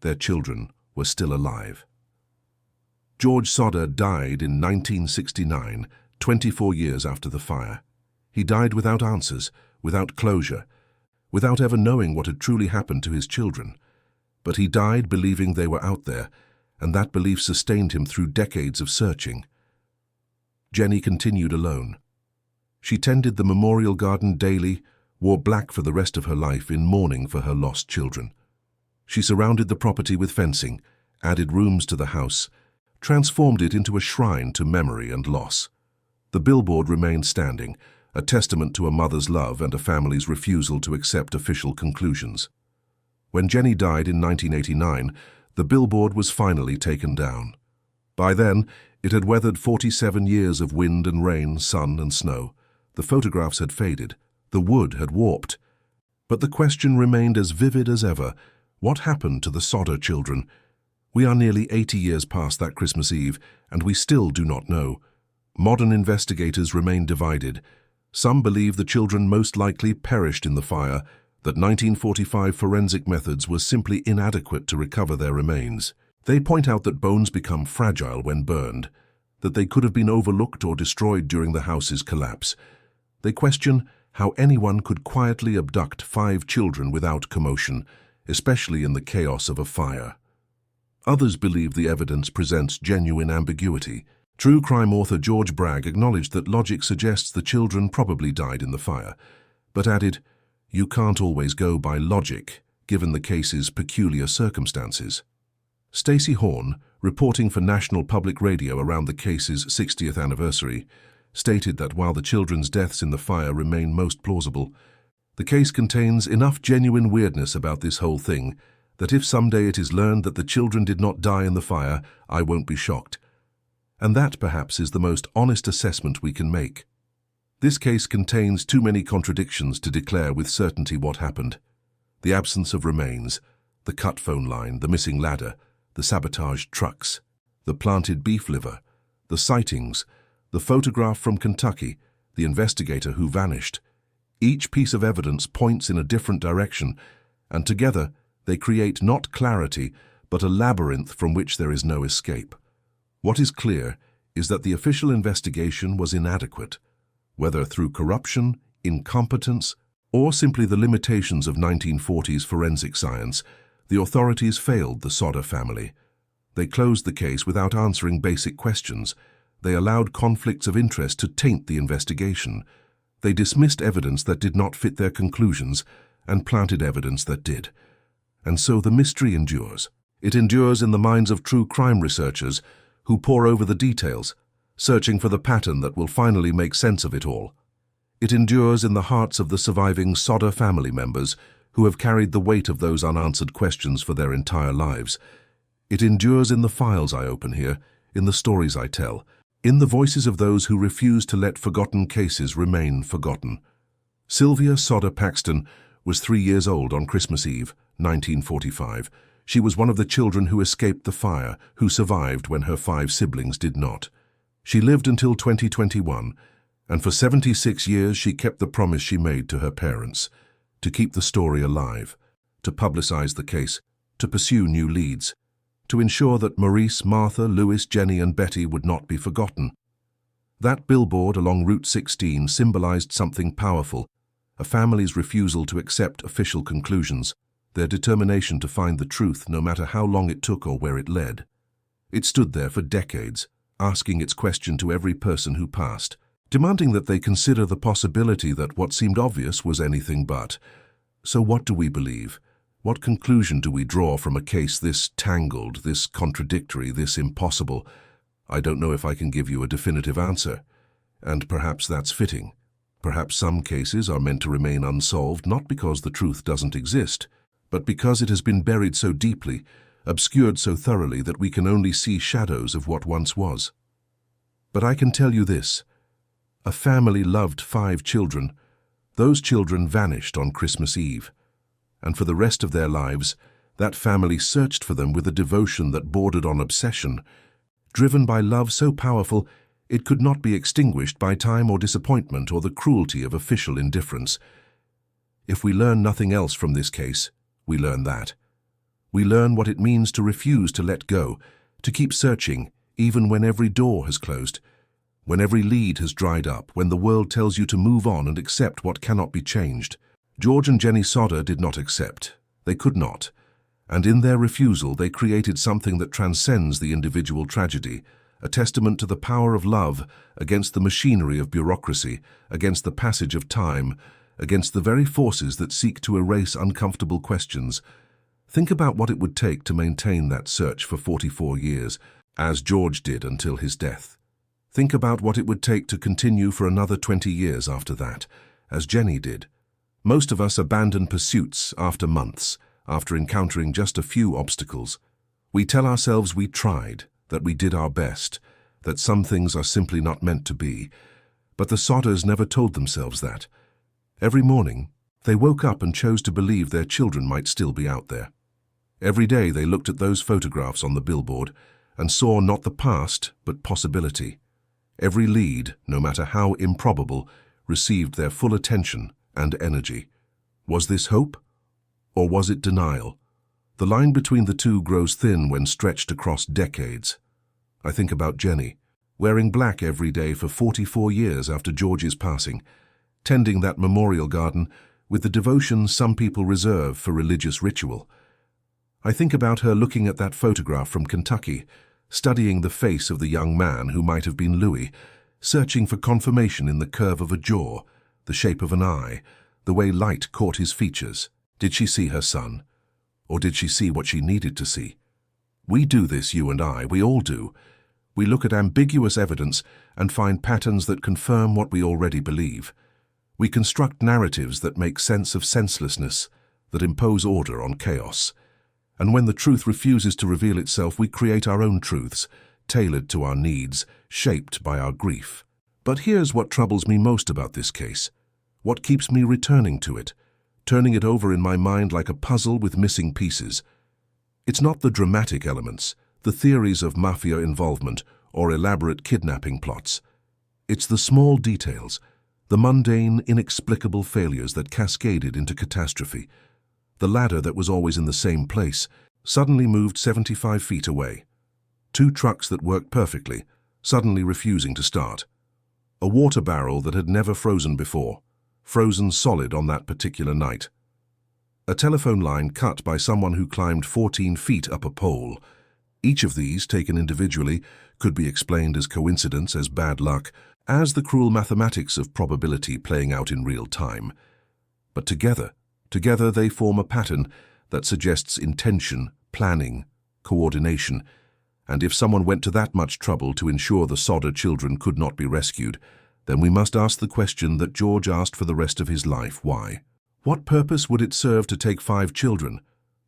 their children were still alive. George Sodder died in 1969, 24 years after the fire. He died without answers, without closure, without ever knowing what had truly happened to his children. But he died believing they were out there, and that belief sustained him through decades of searching. Jennie continued alone. She tended the memorial garden daily, wore black for the rest of her life in mourning for her lost children. She surrounded the property with fencing, added rooms to the house, transformed it into a shrine to memory and loss. The billboard remained standing, a testament to a mother's love and a family's refusal to accept official conclusions. When Jennie died in 1989, the billboard was finally taken down. By then, it had weathered 47 years of wind and rain, sun and snow. The photographs had faded. The wood had warped. But the question remained as vivid as ever. What happened to the Sodder children? We are nearly 80 years past that Christmas Eve, and we still do not know. Modern investigators remain divided. Some believe the children most likely perished in the fire, that 1945 forensic methods were simply inadequate to recover their remains. They point out that bones become fragile when burned, that they could have been overlooked or destroyed during the house's collapse. They question how anyone could quietly abduct 5 children without commotion, especially in the chaos of a fire. Others believe the evidence presents genuine ambiguity. True crime author George Bragg acknowledged that logic suggests the children probably died in the fire, but added, "You can't always go by logic, given the case's peculiar circumstances." Stacey Horn, reporting for National Public Radio around the case's 60th anniversary, stated that while the children's deaths in the fire remain most plausible, the case contains enough genuine weirdness about this whole thing that if someday it is learned that the children did not die in the fire, I won't be shocked. And that, perhaps, is the most honest assessment we can make. This case contains too many contradictions to declare with certainty what happened. The absence of remains, the cut phone line, the missing ladder, the sabotaged trucks, the planted beef liver, the sightings, the photograph from Kentucky, the investigator who vanished. Each piece of evidence points in a different direction, and together they create not clarity, but a labyrinth from which there is no escape. What is clear is that the official investigation was inadequate. Whether through corruption, incompetence, or simply the limitations of 1940s forensic science, the authorities failed the Sodder family. They closed the case without answering basic questions. They allowed conflicts of interest to taint the investigation. They dismissed evidence that did not fit their conclusions and planted evidence that did. And so the mystery endures. It endures in the minds of true crime researchers who pore over the details, searching for the pattern that will finally make sense of it all. It endures in the hearts of the surviving Sodder family members who have carried the weight of those unanswered questions for their entire lives. It endures in the files I open here, in the stories I tell, in the voices of those who refuse to let forgotten cases remain forgotten. Sylvia Sodder Paxton was 3 years old on Christmas Eve, 1945. She was one of the children who escaped the fire, who survived when her 5 siblings did not. She lived until 2021, and for 76 years she kept the promise she made to her parents, to keep the story alive, to publicize the case, to pursue new leads, to ensure that Maurice, Martha, Louis, Jennie and Betty would not be forgotten. That billboard along Route 16 symbolized something powerful, a family's refusal to accept official conclusions, their determination to find the truth no matter how long it took or where it led. It stood there for decades, asking its question to every person who passed, demanding that they consider the possibility that what seemed obvious was anything but. So what do we believe? What conclusion do we draw from a case this tangled, this contradictory, this impossible? I don't know if I can give you a definitive answer. And perhaps that's fitting. Perhaps some cases are meant to remain unsolved not because the truth doesn't exist, but because it has been buried so deeply, obscured so thoroughly that we can only see shadows of what once was. But I can tell you this. A family loved 5 children. Those children vanished on Christmas Eve. And for the rest of their lives, that family searched for them with a devotion that bordered on obsession, driven by love so powerful it could not be extinguished by time or disappointment or the cruelty of official indifference. If we learn nothing else from this case, we learn that. We learn what it means to refuse to let go, to keep searching even when every door has closed, when every lead has dried up, when the world tells you to move on and accept what cannot be changed. George and Jennie Sodder did not accept. They could not. And in their refusal, they created something that transcends the individual tragedy, a testament to the power of love against the machinery of bureaucracy, against the passage of time, against the very forces that seek to erase uncomfortable questions. Think about what it would take to maintain that search for 44 years, as George did until his death. Think about what it would take to continue for another 20 years after that, as Jennie did. Most of us abandon pursuits after months, after encountering just a few obstacles. We tell ourselves we tried, that we did our best, that some things are simply not meant to be. But the Sodders never told themselves that. Every morning, they woke up and chose to believe their children might still be out there. Every day they looked at those photographs on the billboard and saw not the past, but possibility. Every lead, no matter how improbable, received their full attention and energy. Was this hope? Or was it denial? The line between the two grows thin when stretched across decades. I think about Jennie, wearing black every day for 44 years after George's passing, tending that memorial garden with the devotion some people reserve for religious ritual. I think about her looking at that photograph from Kentucky, studying the face of the young man who might have been Louis, searching for confirmation in the curve of a jaw, the shape of an eye, the way light caught his features. Did she see her son? Or did she see what she needed to see? We do this, you and I, we all do. We look at ambiguous evidence and find patterns that confirm what we already believe. We construct narratives that make sense of senselessness, that impose order on chaos. And when the truth refuses to reveal itself, we create our own truths, tailored to our needs, shaped by our grief. But here's what troubles me most about this case. What keeps me returning to it, turning it over in my mind like a puzzle with missing pieces. It's not the dramatic elements, the theories of mafia involvement or elaborate kidnapping plots. It's the small details, the mundane, inexplicable failures that cascaded into catastrophe. The ladder that was always in the same place suddenly moved 75 feet away. 2 trucks that worked perfectly, suddenly refusing to start. A water barrel that had never frozen before, frozen solid on that particular night. A telephone line cut by someone who climbed 14 feet up a pole. Each of these, taken individually, could be explained as coincidence, as bad luck, as the cruel mathematics of probability playing out in real time. But together they form a pattern that suggests intention, planning, coordination, and if someone went to that much trouble to ensure the Sodder children could not be rescued, then we must ask the question that George asked for the rest of his life: why? What purpose would it serve to take 5 children?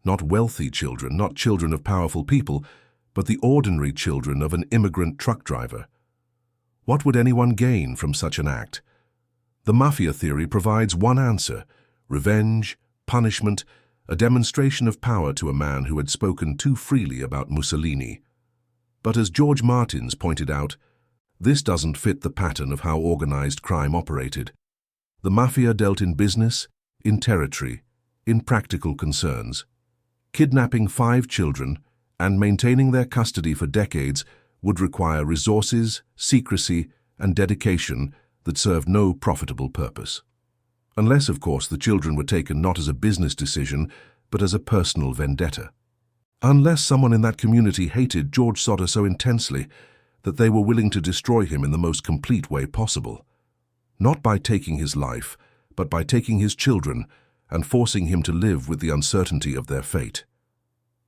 Not wealthy children, not children of powerful people, but the ordinary children of an immigrant truck driver. What would anyone gain from such an act? The mafia theory provides one answer: revenge, punishment, a demonstration of power to a man who had spoken too freely about Mussolini. But as George Martins pointed out, this doesn't fit the pattern of how organized crime operated. The mafia dealt in business, in territory, in practical concerns. Kidnapping 5 children and maintaining their custody for decades would require resources, secrecy, and dedication that served no profitable purpose. Unless, of course, the children were taken not as a business decision, but as a personal vendetta. Unless someone in that community hated George Sodder so intensely that they were willing to destroy him in the most complete way possible. Not by taking his life, but by taking his children and forcing him to live with the uncertainty of their fate.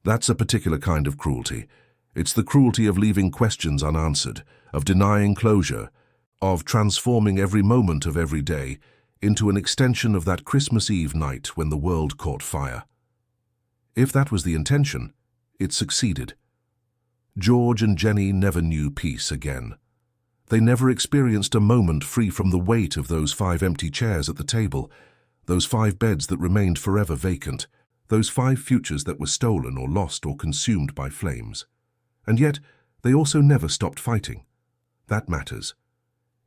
That's a particular kind of cruelty. It's the cruelty of leaving questions unanswered, of denying closure, of transforming every moment of every day into an extension of that Christmas Eve night when the world caught fire. If that was the intention, it succeeded. George and Jennie never knew peace again. They never experienced a moment free from the weight of those 5 empty chairs at the table, those 5 beds that remained forever vacant, those 5 futures that were stolen or lost or consumed by flames. And yet, they also never stopped fighting. That matters.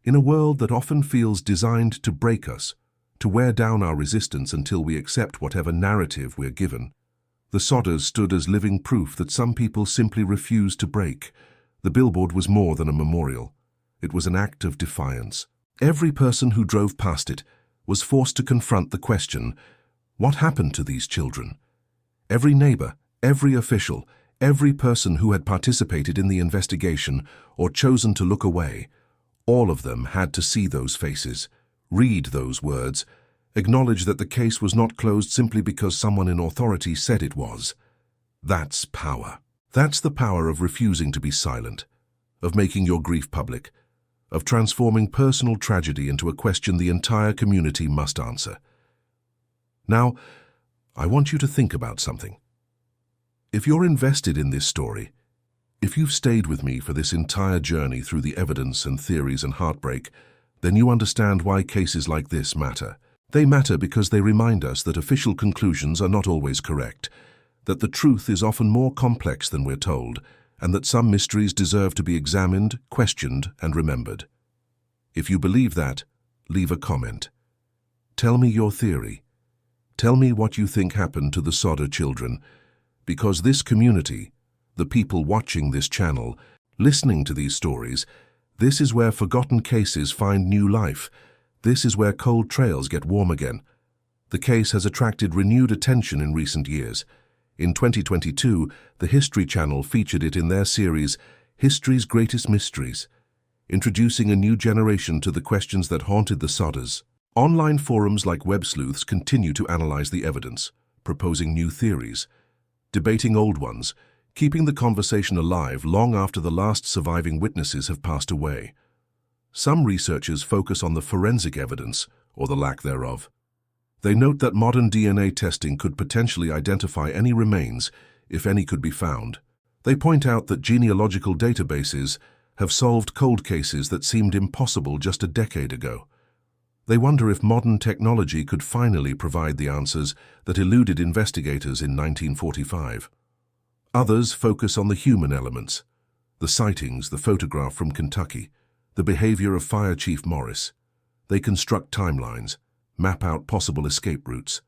In a world that often feels designed to break us, to wear down our resistance until we accept whatever narrative we're given, the Sodders stood as living proof that some people simply refuse to break. The billboard was more than a memorial. It was an act of defiance. Every person who drove past it was forced to confront the question: what happened to these children? Every neighbor, every official, every person who had participated in the investigation or chosen to look away, all of them had to see those faces, read those words, acknowledge that the case was not closed simply because someone in authority said it was. That's power. That's the power of refusing to be silent, of making your grief public, of transforming personal tragedy into a question the entire community must answer. Now, I want you to think about something. If you're invested in this story, if you've stayed with me for this entire journey through the evidence and theories and heartbreak, then you understand why cases like this matter. They matter because they remind us that official conclusions are not always correct, that the truth is often more complex than we're told, and that some mysteries deserve to be examined, questioned, and remembered. If you believe that, leave a comment. Tell me your theory. Tell me what you think happened to the Sodder children, because this community, the people watching this channel, listening to these stories, this is where forgotten cases find new life. This is where cold trails get warm again. The case has attracted renewed attention in recent years. In 2022, the History Channel featured it in their series, History's Greatest Mysteries, introducing a new generation to the questions that haunted the Sodders. Online forums like Web Sleuths continue to analyze the evidence, proposing new theories, debating old ones, keeping the conversation alive long after the last surviving witnesses have passed away. Some researchers focus on the forensic evidence, or the lack thereof. They note that modern DNA testing could potentially identify any remains, if any could be found. They point out that genealogical databases have solved cold cases that seemed impossible just a decade ago. They wonder if modern technology could finally provide the answers that eluded investigators in 1945. Others focus on the human elements, the sightings, the photograph from Kentucky, the behavior of Fire Chief Maurice. They construct timelines, map out possible escape routes,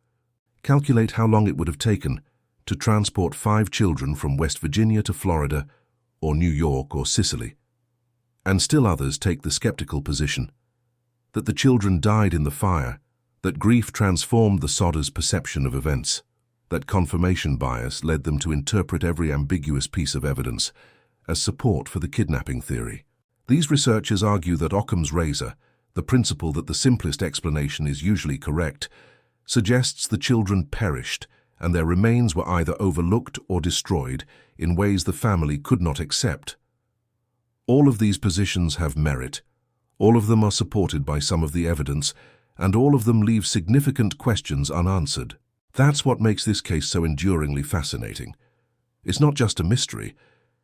calculate how long it would have taken to transport 5 children from West Virginia to Florida or New York or Sicily. And still others take the skeptical position that the children died in the fire, that grief transformed the Sodders' perception of events, that confirmation bias led them to interpret every ambiguous piece of evidence as support for the kidnapping theory. These researchers argue that Occam's razor, the principle that the simplest explanation is usually correct, suggests the children perished and their remains were either overlooked or destroyed in ways the family could not accept. All of these positions have merit. All of them are supported by some of the evidence, and all of them leave significant questions unanswered. That's what makes this case so enduringly fascinating. It's not just a mystery.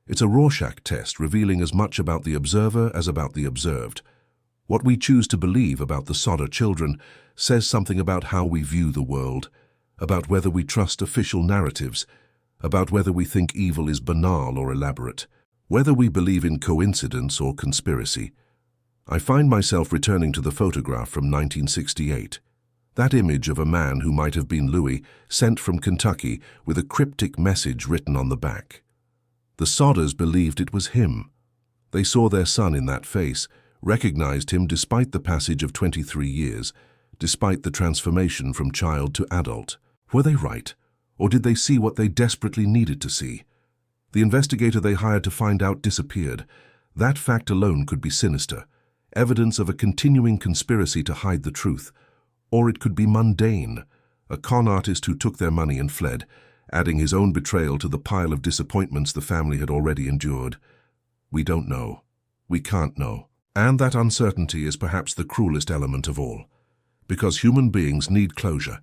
It's a Rorschach test revealing as much about the observer as about the observed. What we choose to believe about the Sodder children says something about how we view the world, about whether we trust official narratives, about whether we think evil is banal or elaborate, whether we believe in coincidence or conspiracy. I find myself returning to the photograph from 1968. That image of a man who might have been Louis, sent from Kentucky with a cryptic message written on the back. The Sodders believed it was him. They saw their son in that face, recognized him despite the passage of 23 years, despite the transformation from child to adult. Were they right, or did they see what they desperately needed to see? The investigator they hired to find out disappeared. That fact alone could be sinister, evidence of a continuing conspiracy to hide the truth. Or it could be mundane, a con artist who took their money and fled, adding his own betrayal to the pile of disappointments the family had already endured. We don't know. We can't know. And that uncertainty is perhaps the cruelest element of all. Because human beings need closure.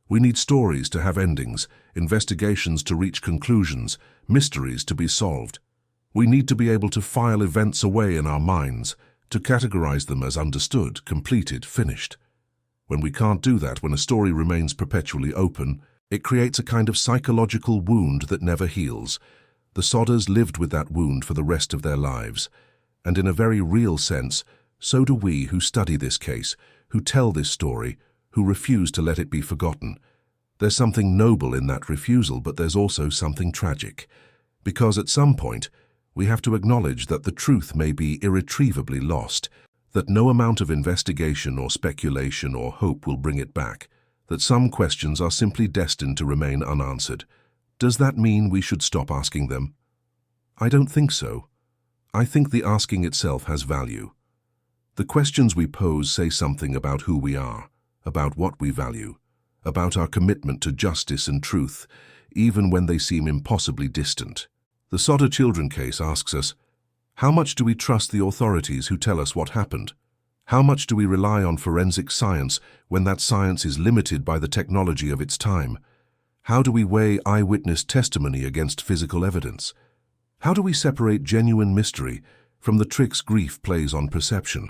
We need stories to have endings, investigations to reach conclusions, mysteries to be solved. We need to be able to file events away in our minds, to categorize them as understood, completed, finished. When we can't do that, when a story remains perpetually open, it creates a kind of psychological wound that never heals. The Sodders lived with that wound for the rest of their lives. And in a very real sense, so do we who study this case, who tell this story, who refuse to let it be forgotten. There's something noble in that refusal, but there's also something tragic. Because at some point, we have to acknowledge that the truth may be irretrievably lost, that no amount of investigation or speculation or hope will bring it back, that some questions are simply destined to remain unanswered. Does that mean we should stop asking them? I don't think so. I think the asking itself has value. The questions we pose say something about who we are, about what we value, about our commitment to justice and truth, even when they seem impossibly distant. The Sodder children case asks us, how much do we trust the authorities who tell us what happened? How much do we rely on forensic science when that science is limited by the technology of its time? How do we weigh eyewitness testimony against physical evidence? How do we separate genuine mystery from the tricks grief plays on perception?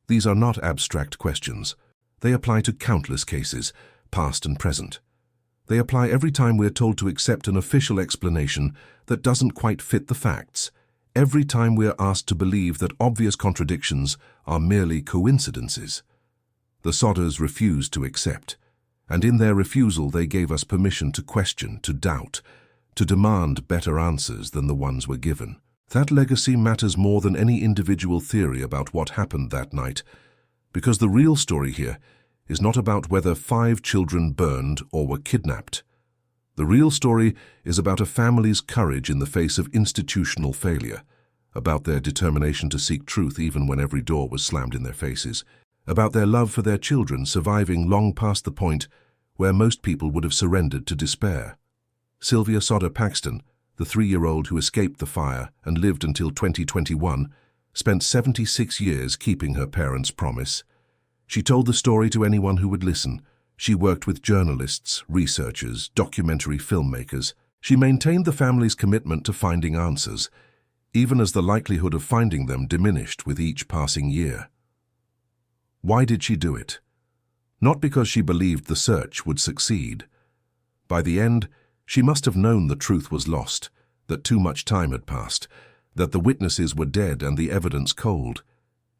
These are not abstract questions. They apply to countless cases, past and present. They apply every time we're told to accept an official explanation that doesn't quite fit the facts. Every time we are asked to believe that obvious contradictions are merely coincidences. The Sodders refused to accept, and in their refusal they gave us permission to question, to doubt, to demand better answers than the ones we're given. That legacy matters more than any individual theory about what happened that night, because the real story here is not about whether 5 children burned or were kidnapped. The real story is about a family's courage in the face of institutional failure, about their determination to seek truth even when every door was slammed in their faces, about their love for their children surviving long past the point where most people would have surrendered to despair. Sylvia Sodder Paxton, the 3-year-old who escaped the fire and lived until 2021, spent 76 years keeping her parents' promise. She told the story to anyone who would listen. She worked with journalists, researchers, documentary filmmakers. She maintained the family's commitment to finding answers, even as the likelihood of finding them diminished with each passing year. Why did she do it? Not because she believed the search would succeed. By the end, she must have known the truth was lost, that too much time had passed, that the witnesses were dead and the evidence cold.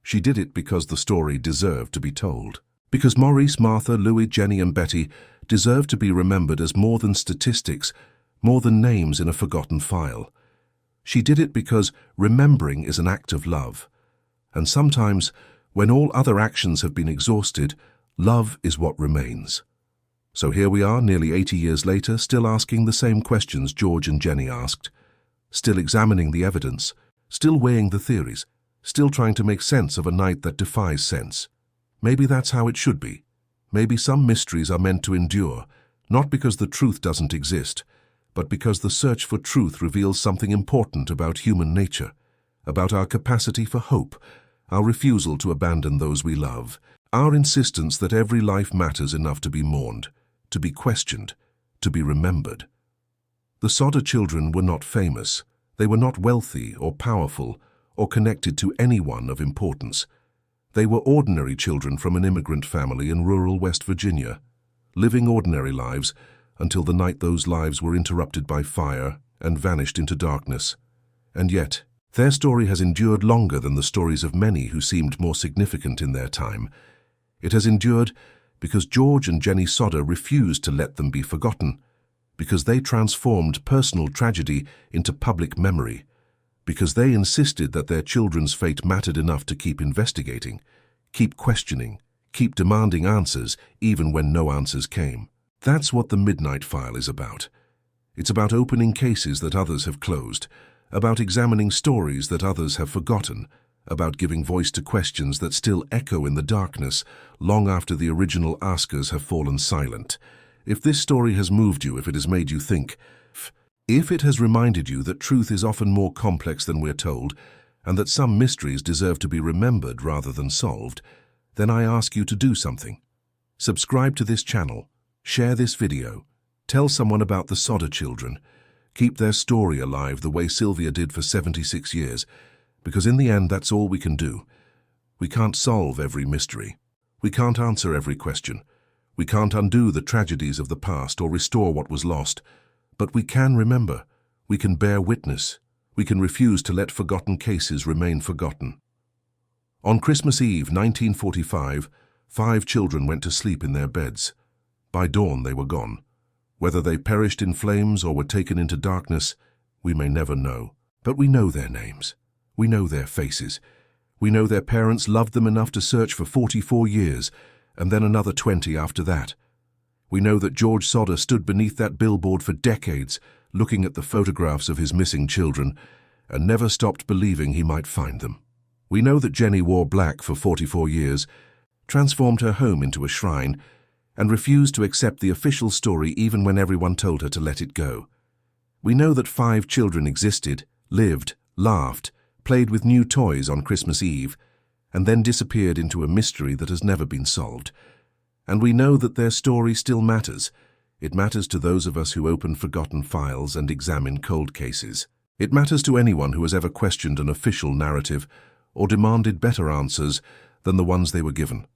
She did it because the story deserved to be told. Because Maurice, Martha, Louis, Jennie and Betty deserved to be remembered as more than statistics, more than names in a forgotten file. She did it because remembering is an act of love. And sometimes, when all other actions have been exhausted, love is what remains. So here we are, nearly 80 years later, still asking the same questions George and Jennie asked, still examining the evidence, still weighing the theories, still trying to make sense of a night that defies sense. Maybe that's how it should be. Maybe some mysteries are meant to endure, Not because the truth doesn't exist, but because the search for truth reveals something important about human nature, about our capacity for hope, our refusal to abandon those we love, our insistence that every life matters enough to be mourned, to be questioned, to be remembered. The Sodder children were not famous. They were not wealthy or powerful or connected to anyone of importance. They were ordinary children from an immigrant family in rural West Virginia, living ordinary lives until the night those lives were interrupted by fire and vanished into darkness. And yet, their story has endured longer than the stories of many who seemed more significant in their time. It has endured because George and Jennie Sodder refused to let them be forgotten, because they transformed personal tragedy into public memory, because they insisted that their children's fate mattered enough to keep investigating, keep questioning, keep demanding answers even when no answers came. That's what the Midnight File is about. It's about opening cases that others have closed, about examining stories that others have forgotten, about giving voice to questions that still echo in the darkness long after the original askers have fallen silent. If this story has moved you, if it has made you think, if it has reminded you that truth is often more complex than we're told, and that some mysteries deserve to be remembered rather than solved, then I ask you to do something. Subscribe to this channel, share this video, tell someone about the Sodder children, keep their story alive the way Sylvia did for 76 years, because in the end that's all we can do. We can't solve every mystery. We can't answer every question. We can't undo the tragedies of the past or restore what was lost. But we can remember. We can bear witness. We can refuse to let forgotten cases remain forgotten. On Christmas Eve, 1945, 5 children went to sleep in their beds. By dawn they were gone. Whether they perished in flames or were taken into darkness, we may never know. But we know their names. We know their faces. We know their parents loved them enough to search for 44 years, and then another 20 after that. We know that George Sodder stood beneath that billboard for decades, looking at the photographs of his missing children, and never stopped believing he might find them. We know that Jennie wore black for 44 years, transformed her home into a shrine, and refused to accept the official story even when everyone told her to let it go. We know that 5 children existed, lived, laughed, played with new toys on Christmas Eve, and then disappeared into a mystery that has never been solved. And we know that their story still matters. It matters to those of us who open forgotten files and examine cold cases. It matters to anyone who has ever questioned an official narrative or demanded better answers than the ones they were given.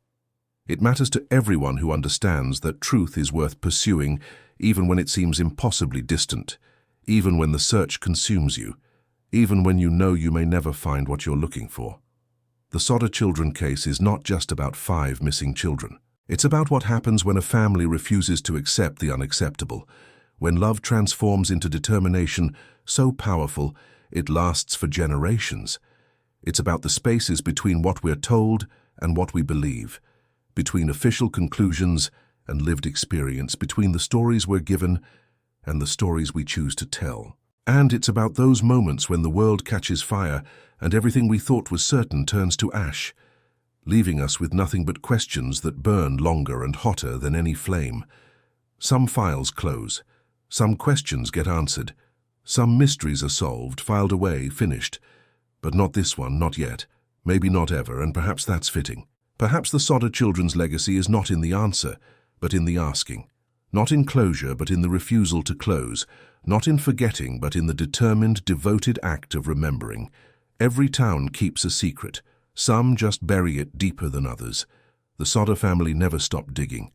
It matters to everyone who understands that truth is worth pursuing even when it seems impossibly distant, even when the search consumes you, even when you know you may never find what you're looking for. The Sodder children case is not just about 5 missing children. It's about what happens when a family refuses to accept the unacceptable, when love transforms into determination so powerful it lasts for generations. It's about the spaces between what we're told and what we believe, between official conclusions and lived experience, between the stories we're given and the stories we choose to tell. And it's about those moments when the world catches fire and everything we thought was certain turns to ash, leaving us with nothing but questions that burn longer and hotter than any flame. Some files close, some questions get answered, some mysteries are solved, filed away, finished. But not this one, not yet, maybe not ever, and perhaps that's fitting. Perhaps the Sodder children's legacy is not in the answer, but in the asking. Not in closure, but in the refusal to close. Not in forgetting, but in the determined, devoted act of remembering. Every town keeps a secret. Some just bury it deeper than others. The Sodder family never stopped digging.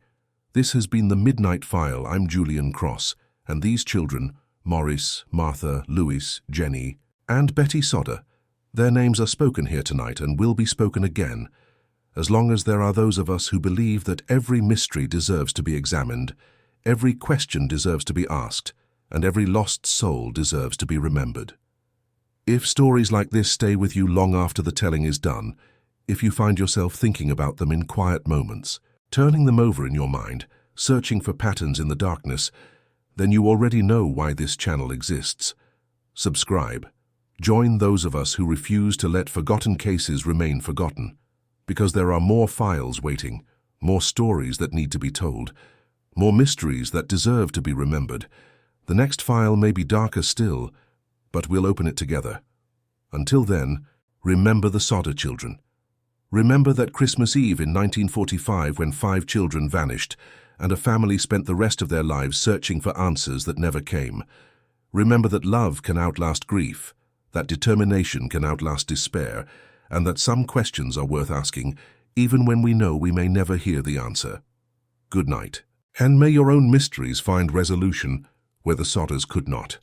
This has been the Midnight File. I'm Julian Cross, and these children, Maurice, Martha, Louis, Jennie, and Betty Sodder, their names are spoken here tonight and will be spoken again, as long as there are those of us who believe that every mystery deserves to be examined, every question deserves to be asked, and every lost soul deserves to be remembered. If stories like this stay with you long after the telling is done, if you find yourself thinking about them in quiet moments, turning them over in your mind, searching for patterns in the darkness, then you already know why this channel exists. Subscribe. Join those of us who refuse to let forgotten cases remain forgotten, because there are more files waiting, more stories that need to be told, More mysteries that deserve to be remembered. The next file may be darker still, but we'll open it together. Until then, remember the Sodder children. Remember that Christmas Eve in 1945 when 5 children vanished and a family spent the rest of their lives searching for answers that never came. Remember that love can outlast grief, that determination can outlast despair, and that some questions are worth asking even when we know we may never hear the answer. Good night, and may your own mysteries find resolution where the Sodders could not.